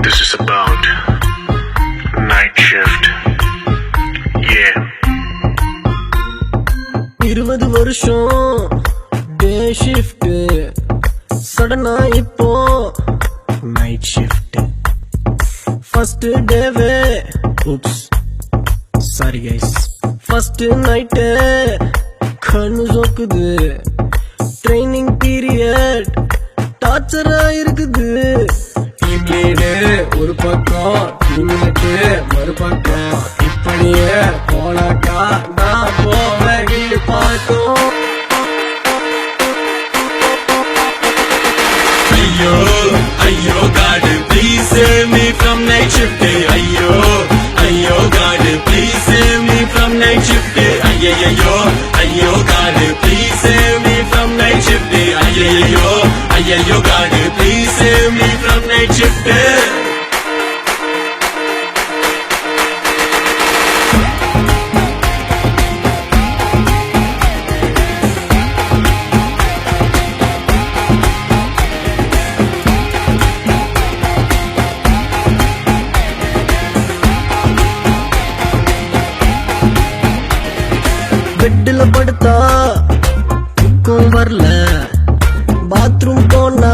This is about night shift. Yeah. 20 வருஷம் டே shift, சடனா இப்போ நைட் ஷிஃப்ட். ஃபர்ஸ்ட் டேவே oops sorry guys, first night கண்ணு சொக்குது. ட்ரைனிங் பீரியட் டார்ச்சரா இருக்குது. டீம் லீடு ஒரு பக்கம், டீம்மேட்டு மறுபக்கம். இப்படியே போனாக்கா நான் போவேன் வீடு பார்க்கும். Ayyo, ayyo, God, please save me from night shift. Ayyo, ayyo, God, please save me from night shift. Ayyo, ayyo, God, please save me from night shift. Ayyo, ayyo, God, please save me from night shift. பெட்டில் படுத்தா தூக்கம் வரல, bathroom போனா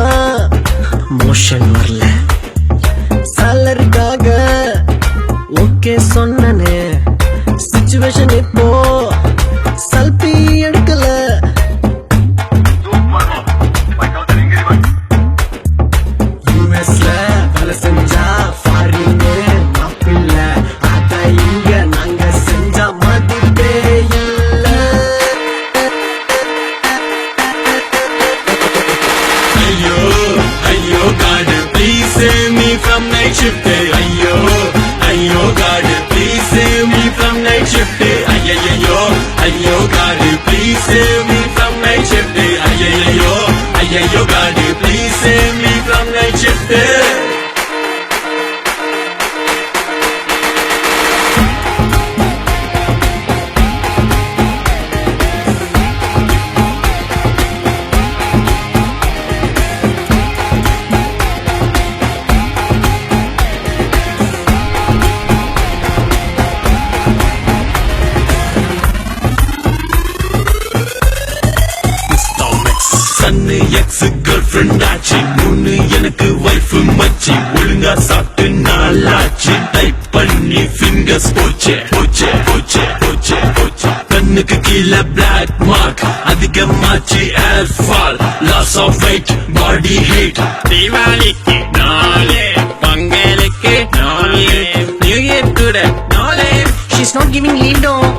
motion வரல. சேலரிக்காக okay சொன்னனே, situation இப்போ selfie எடுக்கல. யூஎஸ்ல வேலை செஞ்சா ஃபாரின்னு மாப்பிள்ள, அத இங்க நாங்க செஞ்சா மதிப்பே இல்ல. Ayyo, ayyo, God, please save me from night shift. Ayyo, ayyo, God, please save me from night shift. Ayyo, ayyo, God, please save me from night shift. Ayyo, ayyo, God, please save me from night shift. சன்னு ex girlfriend ஆச்சு, மூணு எனக்கு wife மச்சி. ஒழுங்கா சாப்பிட்டு நாளாச்சு, type பண்ணி fingers போச்சு போச்சு போச்சு போச்சு போச்சு. கண்ணுக்கு கீழே பிளாக் மார்க் அதிகமாச்சு, hair fall, loss of weight, body heat. தீபாவளிக்கு நாளே, பொங்கலுக்கு நாளே, நியூ இயர் கூட நாளே. She's not giving lead on.